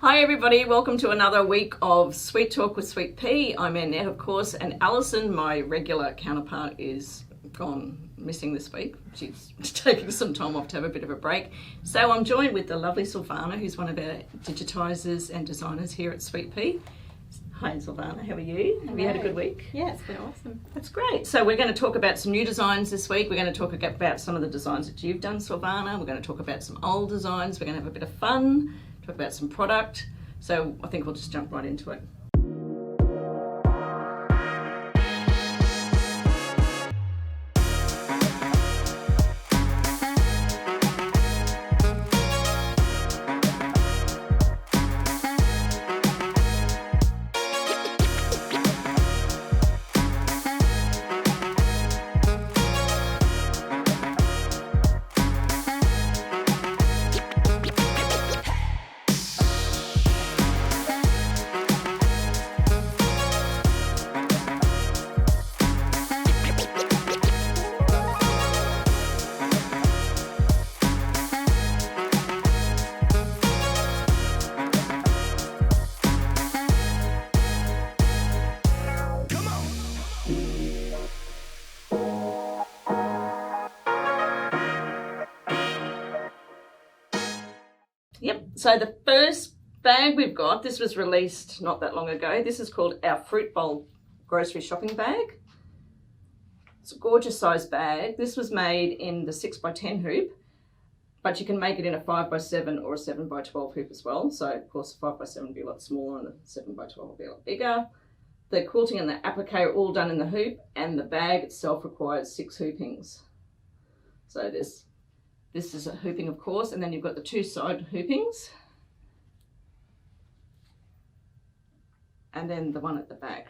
Hi everybody, welcome to another week of Sweet Talk with Swpea. I'm Annette, of course, and Allison, my regular counterpart, is gone missing this week. She's taking some time off to have a bit of a break. So I'm joined with the lovely Silvanna, who's one of our digitisers and designers here at Swpea. Hi Silvanna, how are you? Hello. Have you had a good week? Yeah, it's been awesome. That's great. So we're going to talk about some new designs this week. We're going to talk about some of the designs that you've done, Silvanna. We're going to talk about some old designs. We're going to have a bit of fun, talk about some product. So I think we'll just jump right into it. Yep, so the first bag we've got, this was released not that long ago. This is called our Fruit Bowl grocery shopping bag. It's a gorgeous sized bag. This was made in the 6x10 hoop, but you can make it in a 5x7 or a 7x12 hoop as well. So of course the 5x7 will be a lot smaller and the 7x12 will be a lot bigger. The quilting and the applique are all done in the hoop, and the bag itself requires 6 hoopings. So this is a hooping, of course, and then you've got the 2 side hoopings. And then the one at the back.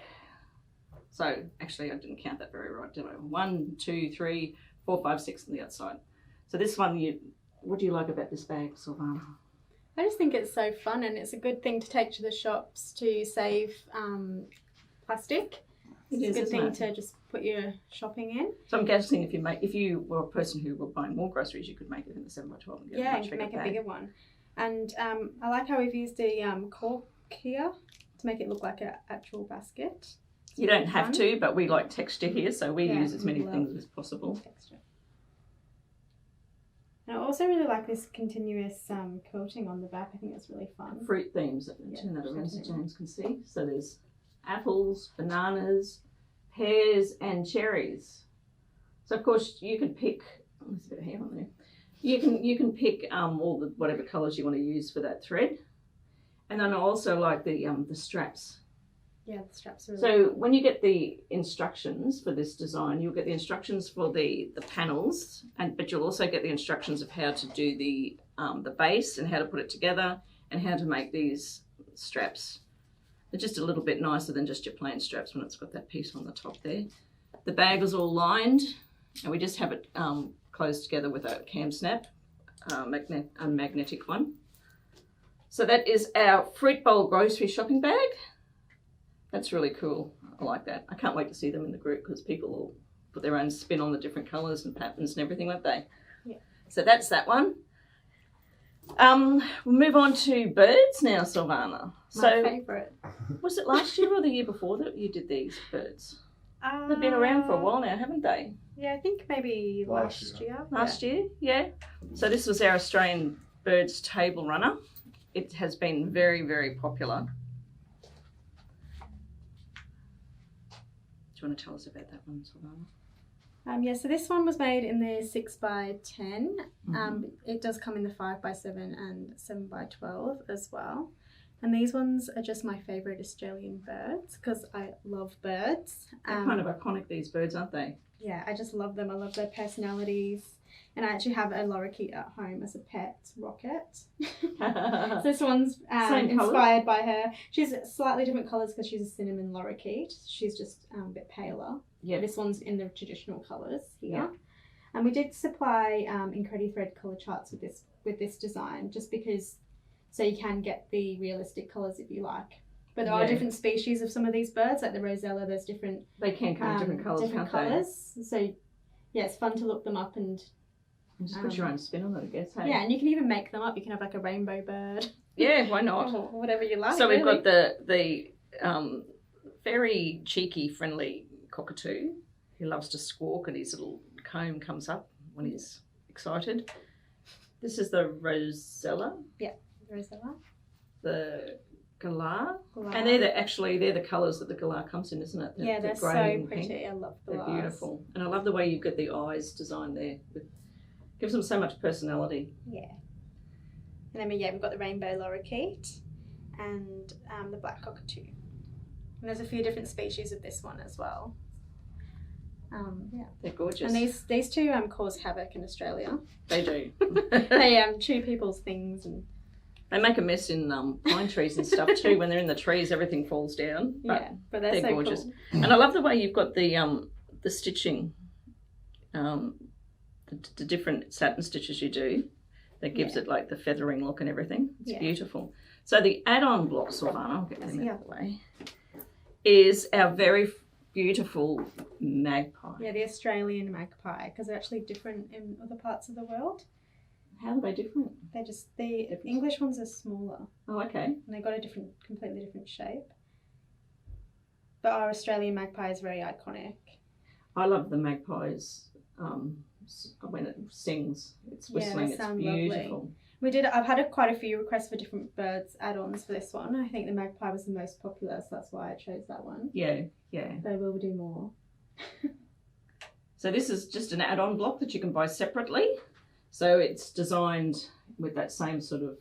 So actually I didn't count that very right, did I? 1, 2, 3, 4, 5, 6 on the outside. So this one, what do you like about this bag, Silvanna? I just think it's so fun, and it's a good thing to take to the shops to save plastic. It's a good thing to just put your shopping in. So I'm guessing if you were a person who were buying more groceries, you could make it in the 7x12 and get a much bigger bag. Yeah, make a bigger one. And I like how we've used the cork here to make it look like an actual basket. You don't have to, but we like texture here, so we use as many things as possible. Texture. And I also really like this continuous quilting on the back. I think it's really fun. Fruit themes, turn that around so James can see. So there's apples, bananas, pears and cherries. So of course you can pick, there's a bit of hair on there. You can pick all the whatever colours you want to use for that thread. And then I also like the straps. Yeah, the straps are really So fun. when you get the instructions for this design, you'll get the instructions for the panels, but you'll also get the instructions of how to do the base and how to put it together and how to make these straps. They're just a little bit nicer than just your plain straps when it's got that piece on the top there. The bag is all lined, and we just have it closed together with a cam snap, a magnetic one. So that is our Fruit Bowl grocery shopping bag. That's really cool. I like that. I can't wait to see them in the group because people will put their own spin on the different colours and patterns and everything, won't they? Yeah. So that's that one. We'll move on to birds now, Silvanna. My favourite. Was it last year or the year before that you did these birds? They've been around for a while now, haven't they? Yeah, I think maybe last year. Last year, yeah. So this was our Australian birds table runner. It has been very, very popular. Do you want to tell us about that one, Silvanna? Yeah, so this one was made in the 6x10. It does come in the 5x7 and 7x12 as well. And these ones are just my favourite Australian birds because I love birds. They're kind of iconic, these birds, aren't they? Yeah, I just love them. I love their personalities. And I actually have a lorikeet at home as a pet, Rocket. So this one's inspired by her. She's slightly different colours because she's a cinnamon lorikeet. She's just a bit paler. Yeah. This one's in the traditional colours here. Yeah. And we did supply Incredi-Thread colour charts with this design just because so you can get the realistic colours if you like. But there are different species of some of these birds, like the rosella, there's different... They can come in different colours, can't they? So yeah, it's fun to look them up and just put your own spin on it, I guess. Hey? Yeah, and you can even make them up. You can have like a rainbow bird. Yeah, why not? Or whatever you like. So we've really. got the very cheeky, friendly cockatoo. He loves to squawk and his little comb comes up when he's excited. This is the Rosella. Yeah, Rosella. The galah. And they're the colours that the galah comes in, isn't it? They're so pretty. I love the They're beautiful. And I love the way you've got the eyes designed there. It gives them so much personality. Yeah. And then we've got the rainbow lorikeet and the black cockatoo. And there's a few different species of this one as well. They're gorgeous. And these two cause havoc in Australia. They do. They chew people's things and they make a mess in pine trees and stuff too. When they're in the trees, everything falls down. But they're so gorgeous. Cool. And I love the way you've got the stitching, the different satin stitches you do. That gives it like the feathering look and everything. It's beautiful. So the add-on block, Silvanna, I'll get them out of the way, is our very beautiful magpie. Yeah, the Australian magpie, because they're actually different in other parts of the world. How are they different? The English ones are smaller. Oh, okay. And they've got a completely different shape. But our Australian magpie is very iconic. I love the magpies. When it sings, it's whistling, it's beautiful. Lovely. I've had quite a few requests for different birds add-ons for this one. I think the magpie was the most popular, so that's why I chose that one. Yeah. But we'll do more. So this is just an add-on block that you can buy separately. So it's designed with that same sort of,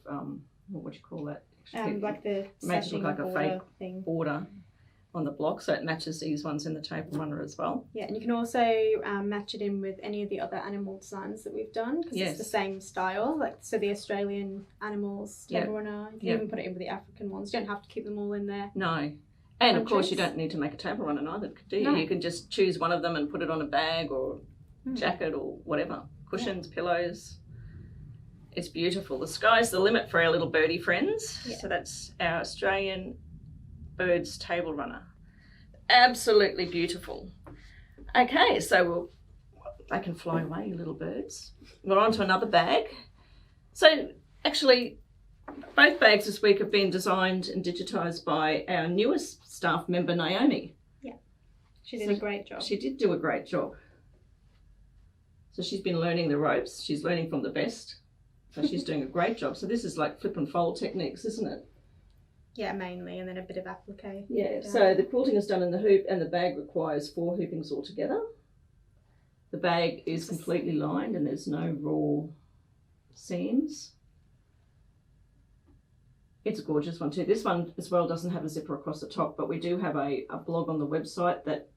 what would you call that? Like the makes it look like a fake thing. border on the block, so it matches these ones in the table runner as well. Yeah, and you can also match it in with any of the other animal designs that we've done, because it's the same style. So the Australian animals table runner, you can even put it in with the African ones. You don't have to keep them all in there. No. And of course you don't need to make a table runner either, do you? No. You can just choose one of them and put it on a bag or jacket or whatever. Cushions, pillows. It's beautiful. The sky's the limit for our little birdie friends. Yeah. So that's our Australian birds table runner. Absolutely beautiful. Okay, so they can fly away, little birds. We're on to another bag. So actually, both bags this week have been designed and digitised by our newest staff member, Naomi. Yeah, she did a great job. She did do a great job. So she's been learning the ropes. She's learning from the best. So she's doing a great job. So this is like flip and fold techniques, isn't it? Yeah, mainly, and then a bit of applique. Yeah, so the quilting is done in the hoop and the bag requires 4 hoopings altogether. The bag is completely lined and there's no raw seams. It's a gorgeous one too. This one as well doesn't have a zipper across the top, but we do have a blog on the website that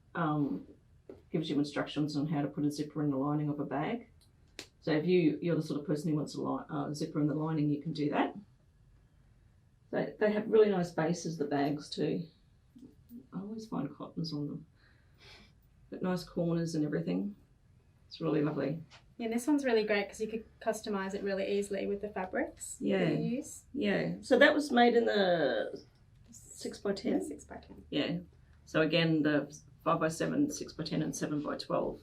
gives you instructions on how to put a zipper in the lining of a bag. So if you're the sort of person who wants a zipper in the lining, you can do that. They have really nice bases, the bags too. I always find cottons on them. But nice corners and everything. It's really lovely. Yeah, and this one's really great because you could customise it really easily with the fabrics that you use. Yeah, so that was made in the 6x10? Yeah, 6x10. Yeah, so again, the 5x7, 6x10 and 7x12.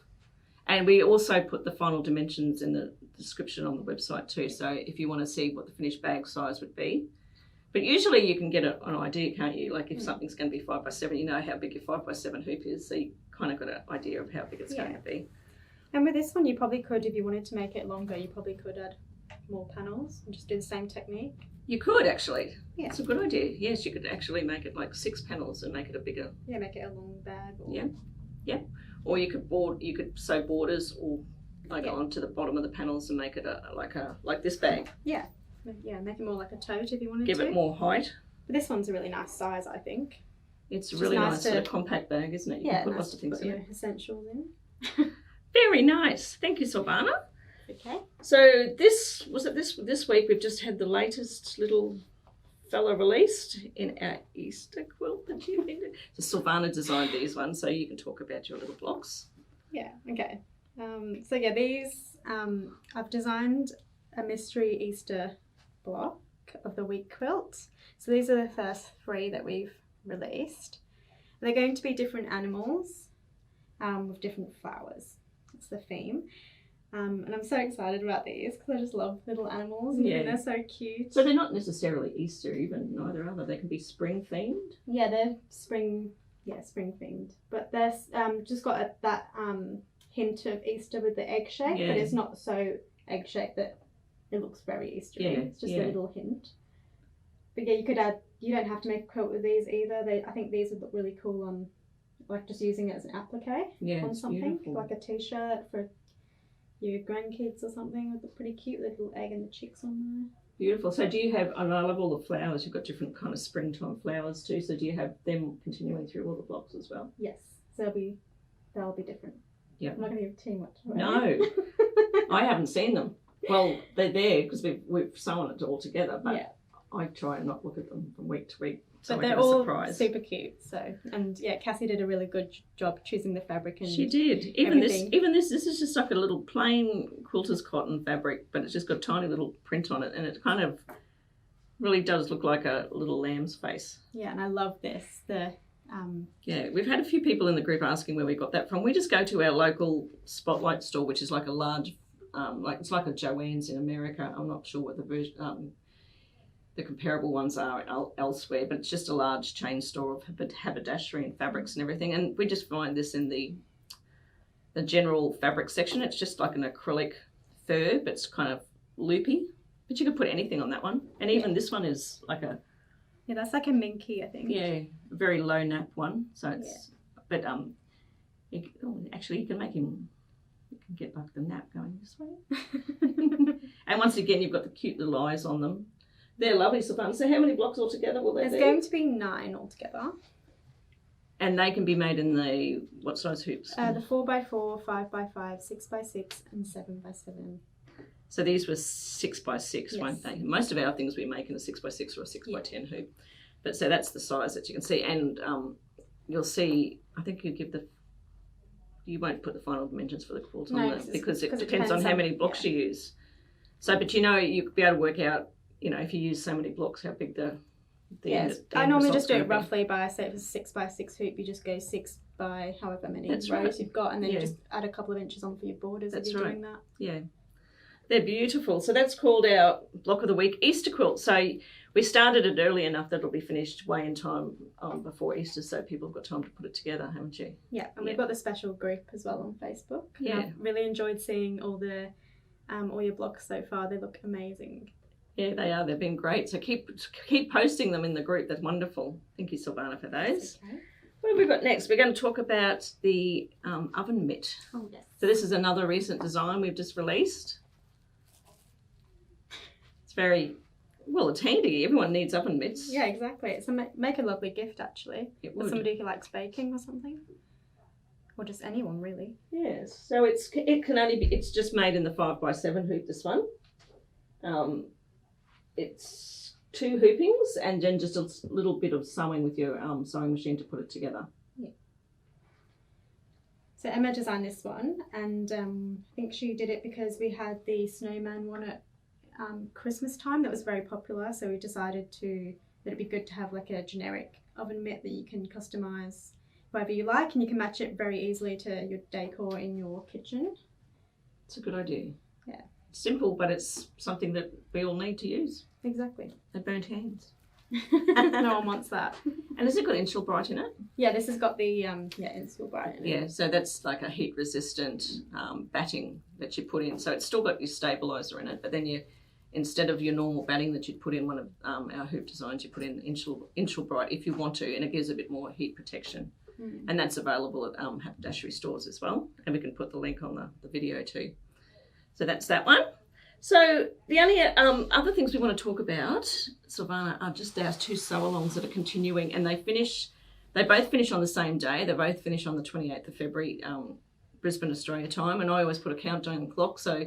And we also put the final dimensions in the description on the website too, so if you want to see what the finished bag size would be. But usually you can get an idea, can't you? Like if something's going to be 5x7, you know how big your 5x7 hoop is, so you kind of got an idea of how big it's going to be. And with this one, you probably could, if you wanted to make it longer, you probably could add more panels and just do the same technique. You could actually. Yeah. It's a good idea. Yes, you could actually make it like 6 panels and make it a bigger. Yeah, make it a long bag. Or... Yeah. Or you could sew borders or onto the bottom of the panels and make it like this bag. Yeah. Yeah, make it more like a tote if you wanted to. Give it more height. But this one's a really nice size, I think. It's a really nice sort of compact bag, isn't it? You can put lots of things in it. Essentials in. Very nice. Thank you, Silvanna. Okay. So this week we've just had the latest little fella released in our Easter quilt that you've been doing. So Silvanna designed these ones, so you can talk about your little blocks. Yeah, okay. So yeah, these I've designed a mystery Easter block of the week quilt. So these are the first 3 that we've released. They're going to be different animals with different flowers. That's the theme. And I'm so excited about these because I just love little animals and they're so cute. So they're not necessarily Easter even, neither are they? They can be spring themed. Yeah, they're spring themed. But they're just got that hint of Easter with the egg shape, but it's not so egg shaped that it looks very Eastery. It's just a little hint. But yeah, you don't have to make a quilt with these either. I think these would look really cool on, like, just using it as an applique on something, beautiful. Like a t-shirt for your grandkids or something. Would look pretty cute with a little egg and the chicks on there. Beautiful. So do you have, I love all the flowers, you've got different kind of springtime flowers too, so do you have them continuing through all the blocks as well? Yes, so they'll be different. Yeah. I'm not going to give too much away. No, I haven't seen them. Well, they're there because we've sewn it all together, but I try and not look at them from week to week. So but they're all super cute. So, and Cassie did a really good job choosing the fabric. And she did. Even this is just like a little plain quilter's cotton fabric, but it's just got a tiny little print on it, and it kind of really does look like a little lamb's face. Yeah, and I love this. We've had a few people in the group asking where we got that from. We just go to our local Spotlight store, which is like a large, it's like a Joann's in America. I'm not sure what the version. The comparable ones are elsewhere, but it's just a large chain store of haberdashery and fabrics and everything. And we just find this in the general fabric section. It's just like an acrylic fur, but it's kind of loopy. But you could put anything on that one. And even this one is like a... Yeah, that's like a minky, I think. Yeah, a very low nap one. So it's... But actually you can make him... You can get like the nap going this way. And once again, you've got the cute little eyes on them. They're lovely, Silvanna. So how many blocks altogether will there be? There's going to be 9 altogether. And they can be made in the, what size hoops? The 4x4, 5x5, 6x6 and 7x7. So these were 6x6, won't they? Most of our things we make in a 6x6 or a 6x10 hoop. But so that's the size that you can see. And you'll see, I think you won't put the final dimensions for the quilt on there because it depends on how many blocks you use. So, but you'll be able to work out, if you use so many blocks, how big the I normally just do it roughly by, say if it's a 6x6 hoop, you just go 6 by however many rows you've got, and then you just add a couple of inches on for your borders if you're doing that. Yeah. They're beautiful. So that's called our block of the week, Easter quilt. So we started it early enough that it'll be finished way in time before Easter, so people have got time to put it together, haven't you? Yeah, and we've got the special group as well on Facebook. Yeah. I've really enjoyed seeing all your blocks so far. They look amazing. Yeah, they are. They've been great. So keep posting them in the group. That's wonderful. Thank you, Silvanna, for those. Okay. What have we got next? We're going to talk about the oven mitt. Oh, yes. So this is another recent design we've just released. It's very, it's handy. Everyone needs oven mitts. Yeah, exactly. It's make a lovely gift, actually. It would. For somebody who likes baking or something. Or just anyone, really. Yes. So it's just made in the 5x7 hoop, this one. It's 2 hoopings and then just a little bit of sewing with your sewing machine to put it together. Yeah. So Emma designed this one, and I think she did it because we had the snowman one at Christmas time that was very popular, so we decided that it'd be good to have like a generic oven mitt that you can customise however you like, and you can match it very easily to your decor in your kitchen. It's a good idea. Yeah. Simple, but it's something that we all need to use. Exactly. They burnt hands. No one wants that. And has it got Embroidery in it? Yeah, this has got the Embroidery in it. Yeah, so that's like a heat resistant batting that you put in. So it's still got your stabiliser in it, but then instead of your normal batting that you'd put in one of our hoop designs, you put in Embroidery if you want to, and it gives a bit more heat protection. And that's available at haberdashery stores as well. And we can put the link on the video too. So that's that one. So the only other things we want to talk about, Silvanna, are just our 2 sew-alongs that are continuing, and they both finish on the same day. They both finish on the 28th of February, Brisbane, Australia time, and I always put a countdown clock, so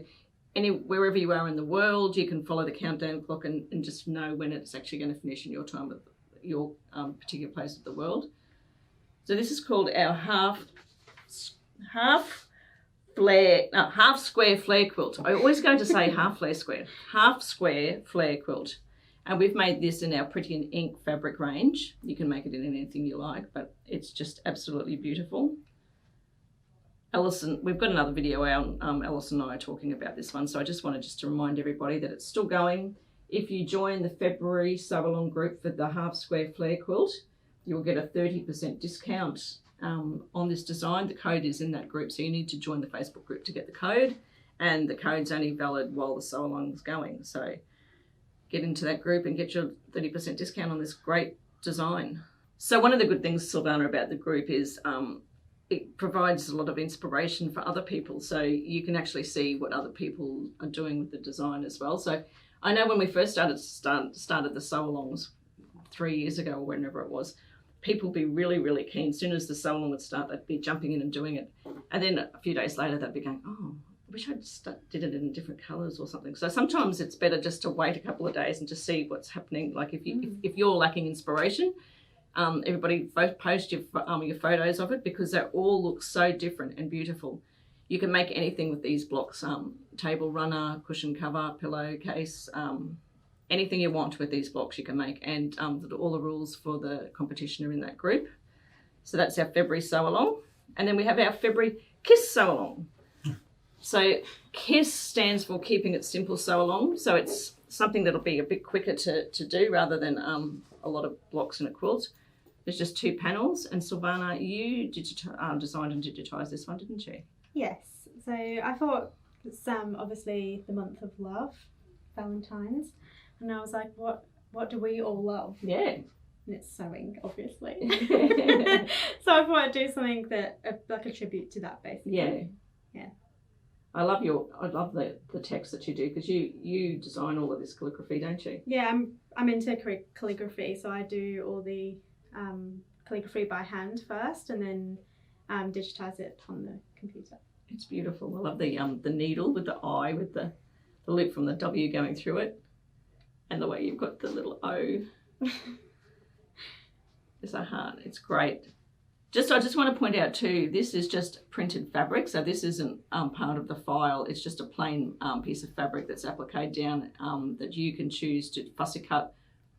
wherever you are in the world, you can follow the countdown clock and just know when it's actually going to finish in your time of your particular place of the world. So this is called our half square flare quilt. I always go to say half square flare quilt. And we've made this in our Pretty in Ink fabric range. You can make it in anything you like, but it's just absolutely beautiful. Allison, we've got another video out. Allison and I are talking about this one, so I just wanted to remind everybody that it's still going. If you join the February sew along group for the half square flare quilt, you'll get a 30% discount on this design. The code is in that group, so you need to join the Facebook group to get the code, and the code's only valid while the sew along is going. So get into that group and get your 30% discount on this great design. So one of the good things, Silvanna, about the group is it provides a lot of inspiration for other people. So you can actually see what other people are doing with the design as well. So I know when we first started the sew alongs 3 years ago or whenever it was, people would be really, really keen. As soon as the sew along would start, they'd be jumping in and doing it. And then a few days later, they'd be going, oh, I wish I did it in different colours or something. So sometimes it's better just to wait a couple of days and just see what's happening. Like if you're lacking inspiration, everybody post your photos of it, because they all look so different and beautiful. You can make anything with these blocks, table runner, cushion cover, pillowcase, anything you want with these blocks you can make. And all the rules for the competition are in that group. So that's our February sew along. And then we have our February Kiss sew along. So KISS stands for Keeping It Simple Sew Along. So it's something that'll be a bit quicker to do rather than a lot of blocks in a quilt. There's just 2 panels. And Silvanna, you designed and digitised this one, didn't you? Yes. So I thought it's obviously the month of love, Valentine's. And I was like, what do we all love? Yeah. And it's sewing, obviously. So I thought I'd do something that like a tribute to that, basically. Yeah. Yeah. I love the text that you do, because you design all of this calligraphy, don't you? Yeah, I'm into calligraphy, so I do all the calligraphy by hand first, and then digitize it on the computer. It's beautiful. I love the needle with the eye, with the loop from the W going through it, and the way you've got the little O. It's a heart. It's great. I just want to point out too, this is just printed fabric, so this isn't part of the file. It's just a plain piece of fabric that's appliqued down that you can choose to fussy cut,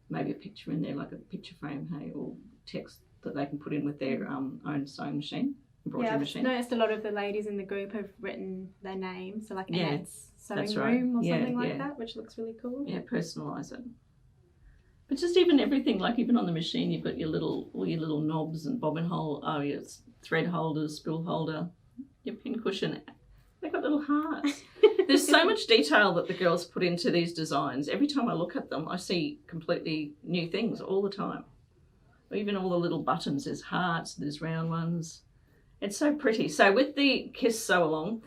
maybe a picture in there, like a picture frame, hey, or text that they can put in with their own sewing machine, embroidery machine. I've noticed a lot of the ladies in the group have written their name, so like Annette's sewing room or something like that, which looks really cool. Yeah, personalise it. But just even everything, like even on the machine, you've got all your little knobs and bobbin hole, your thread holders, spool holder, your pin cushion. They've got little hearts. There's so much detail that the girls put into these designs. Every time I look at them, I see completely new things all the time. Even all the little buttons, there's hearts, there's round ones. It's so pretty. So with the Kiss sew along,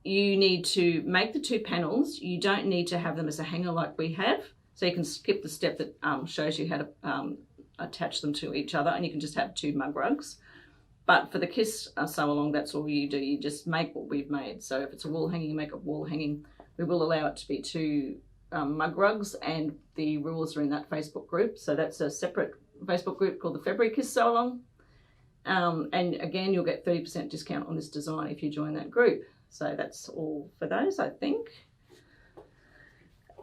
you need to make the 2 panels. You don't need to have them as a hanger like we have. So you can skip the step that shows you how to attach them to each other, and you can just have 2 mug rugs. But for the Kiss sew along, that's all you do. You just make what we've made. So if it's a wall hanging, you make a wall hanging. We will allow it to be 2 mug rugs, and the rules are in that Facebook group. So that's a separate Facebook group called the February Kiss sew along. And again, you'll get 30% discount on this design if you join that group. So that's all for those, I think.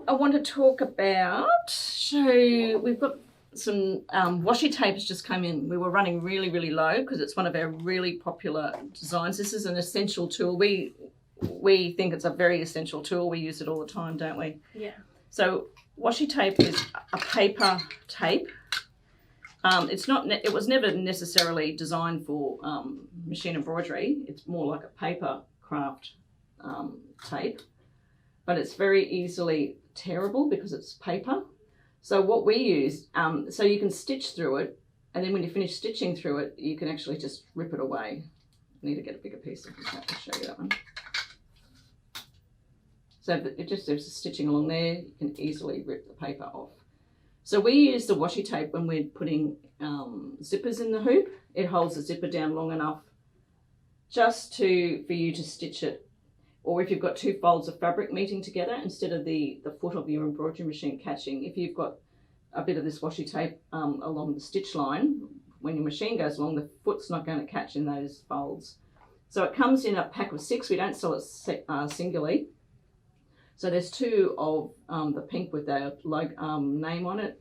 I want to talk about, so we've got some washi tape has just come in. We were running really, really low because it's one of our really popular designs. This is an essential tool. We think it's a very essential tool. We use it all the time, don't we? Yeah. So washi tape is a paper tape. It was never necessarily designed for machine embroidery. It's more like a paper craft tape, but it's very easily tearable because it's paper. So what we use, so you can stitch through it, and then when you finish stitching through it, you can actually just rip it away. I need to get a bigger piece of that to show you that one. So there's stitching along there, you can easily rip the paper off. So we use the washi tape when we're putting zippers in the hoop. It holds the zipper down long enough just for you to stitch it. Or if you've got 2 folds of fabric meeting together, instead of the foot of your embroidery machine catching, if you've got a bit of this washi tape along the stitch line, when your machine goes along, the foot's not going to catch in those folds. So it comes in a pack of 6. We don't sell it singly. So there's 2 of the pink with their name on it.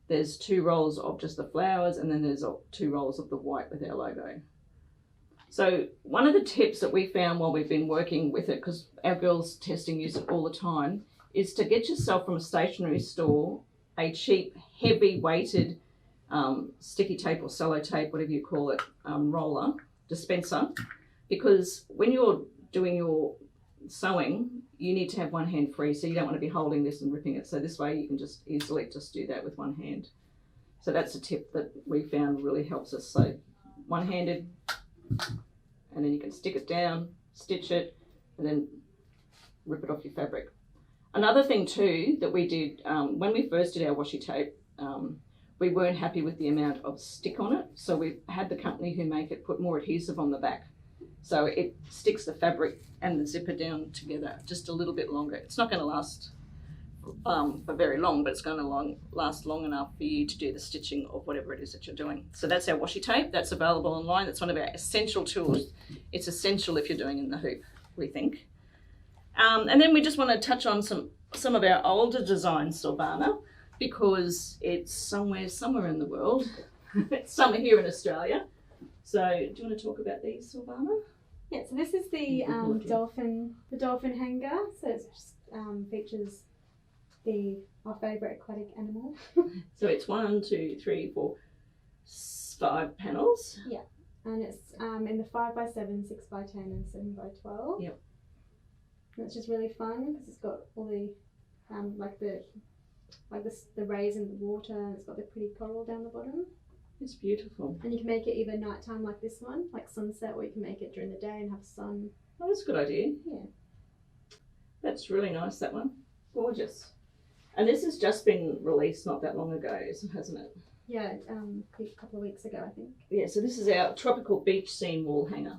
There's 2 rolls of just the flowers, and then there's 2 rolls of the white with our logo. So one of the tips that we found while we've been working with it, because our girls testing use it all the time, is to get yourself from a stationery store a cheap, heavy weighted sticky tape or cello tape, whatever you call it, roller dispenser, because when you're doing your sewing, you need to have one hand free, so you don't want to be holding this and ripping it. So this way you can just easily just do that with one hand. So that's a tip that we found really helps us. So one-handed, and then you can stick it down, stitch it, and then rip it off your fabric. Another thing too that we did when we first did our washi tape, we weren't happy with the amount of stick on it, so we had the company who make it put more adhesive on the back, so it sticks the fabric and the zipper down together just a little bit longer. It's not going to last for very long, but it's going to last long enough for you to do the stitching of whatever it is that you're doing. So that's our washi tape. That's available online. That's one of our essential tools. It's essential if you're doing in the hoop, we think. And then we just want to touch on some of our older designs, Silvanna, because it's somewhere in the world. It's somewhere here in Australia. So do you want to talk about these, Silvanna? Yeah, so this is the dolphin hanger. So it just features our favourite aquatic animal. So it's 1, 2, 3, 4, 5 panels. Yeah, and it's in the 5x7, 6x10, and 7x12. Yep. And it's just really fun because it's got all the the rays in the water, and it's got the pretty coral down the bottom. It's beautiful. And you can make it either nighttime like this one, like sunset, or you can make it during the day and have sun. Oh, that's a good idea. Yeah. That's really nice, that one. Gorgeous. And this has just been released not that long ago, hasn't it? Yeah, a couple of weeks ago, I think. Yeah, so this is our tropical beach scene wall hanger.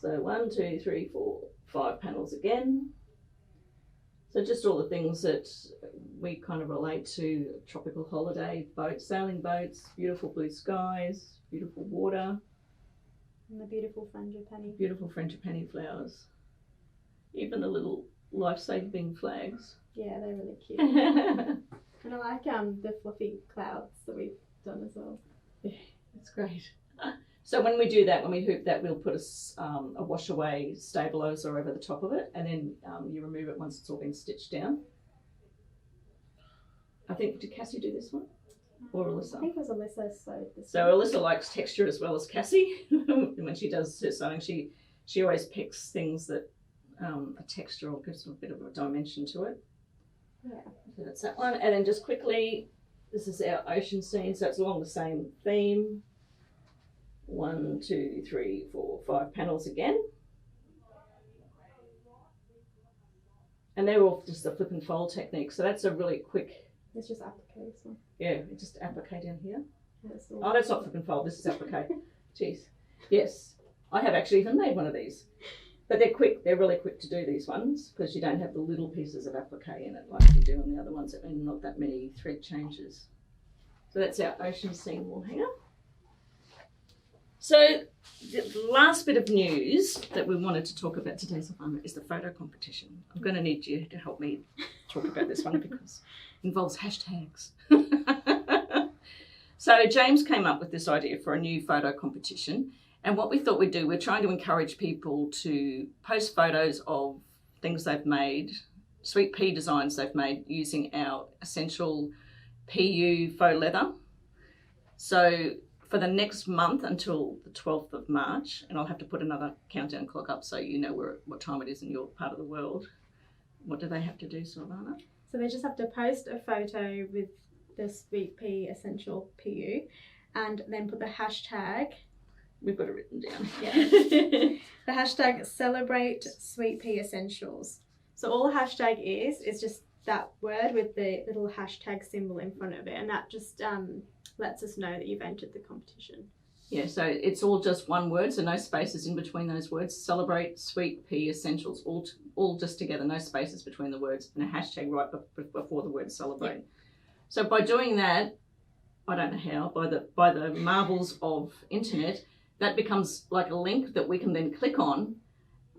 So 1, 2, 3, 4, 5 panels again. So just all the things that we kind of relate to: tropical holiday, boats, sailing boats, beautiful blue skies, beautiful water. And the beautiful frangipani. Beautiful frangipani flowers. Even the little life-saving flags. Yeah, they're really cute. And I like the fluffy clouds that we've done as well. Yeah, that's great. So when we do that, when we hoop that, we'll put a wash away stabilizer over the top of it, and then you remove it once it's all been stitched down. I think, did Cassie do this one? Or Alyssa? I think it was Alyssa sewed this So one. Alyssa likes texture as well as Cassie. When she does her sewing, she always picks things that a texture or gives a bit of a dimension to it. Yeah. So that's that one. And then just quickly, this is our ocean scene, so it's along the same theme. 1, 2, 3, 4, 5 panels again. And they're all just the flip and fold technique. So that's a really quick. It's just applique, this one. Yeah, just applique down here. That's Oh, that's not flip and fold. This is applique. Jeez. Yes, I have actually even made one of these. But they're quick. They're really quick to do, these ones, because you don't have the little pieces of applique in it like you do on the other ones, and not that many thread changes. So that's our ocean scene wall hanger. So the last bit of news that we wanted to talk about today, Silvanna, is the photo competition. I'm going to need you to help me talk about this one because it involves hashtags. So James came up with this idea for a new photo competition, and what we thought we'd do, we're trying to encourage people to post photos of things they've made, Swpea designs they've made using our essential PU faux leather. So for the next month until the 12th of March, and I'll have to put another countdown clock up so you know what time it is in your part of the world. What do they have to do, Silvanna? So they just have to post a photo with the Swpea Essential PU and then put the hashtag. We've got it written down. Yeah. The hashtag celebrate Swpea Essentials. So all the hashtag is just that word with the little hashtag symbol in front of it, and that just lets us know that you've entered the competition. Yeah, so it's all just one word, so no spaces in between those words. Celebrate Swpea Essentials, all just together, no spaces between the words, and a hashtag right before the word celebrate. Yeah. So by doing that, I don't know how, by the marvels of internet, that becomes like a link that we can then click on,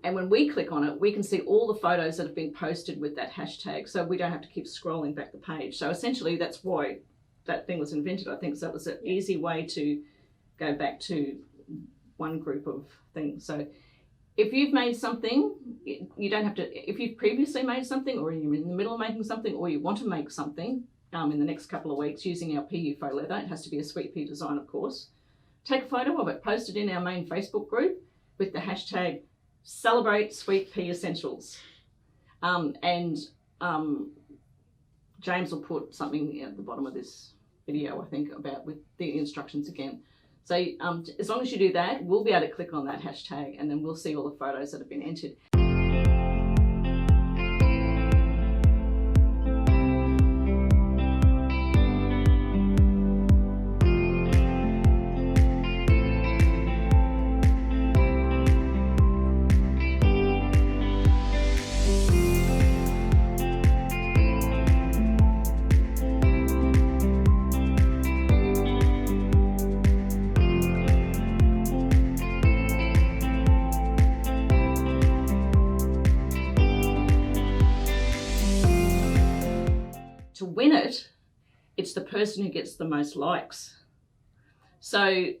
and when we click on it, we can see all the photos that have been posted with that hashtag, so we don't have to keep scrolling back the page. So essentially that's why that thing was invented, I think. So it was an easy way to go back to one group of things. So if you've made something, you don't have to, if you've previously made something, or you're in the middle of making something, or you want to make something in the next couple of weeks using our PU faux leather, it has to be a Swpea design, of course. Take a photo of it, post it in our main Facebook group with the hashtag Celebrate Swpea Essentials. James will put something at the bottom of this video, I think, about with the instructions again. So as long as you do that, we'll be able to click on that hashtag, and then we'll see all the photos that have been entered. To win it, it's the person who gets the most likes. So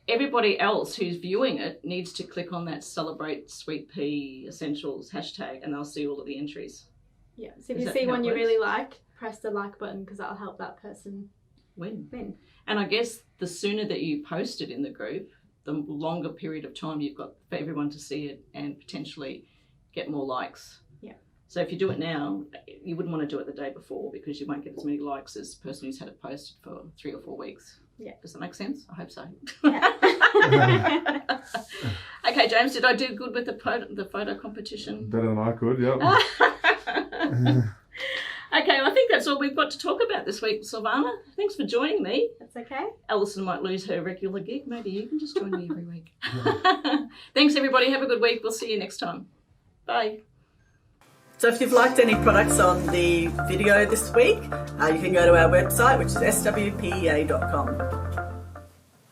everybody else who's viewing it needs to click on that Celebrate Swpea Essentials hashtag, and they'll see all of the entries. Yeah, so if you see one you really like, press the like button, because that'll help that person win. And I guess the sooner that you post it in the group, the longer period of time you've got for everyone to see it and potentially get more likes. So if you do it now, you wouldn't want to do it the day before, because you won't get as many likes as the person who's had it posted for 3 or 4 weeks. Yeah. Does that make sense? I hope so. Yeah. Okay, James, did I do good with the photo competition? Better than I could, yep. Okay, well, I think that's all we've got to talk about this week, Silvanna. Thanks for joining me. That's okay. Allison might lose her regular gig. Maybe you can just join me every week. Thanks, everybody. Have a good week. We'll see you next time. Bye. So if you've liked any products on the video this week, you can go to our website, which is swpea.com.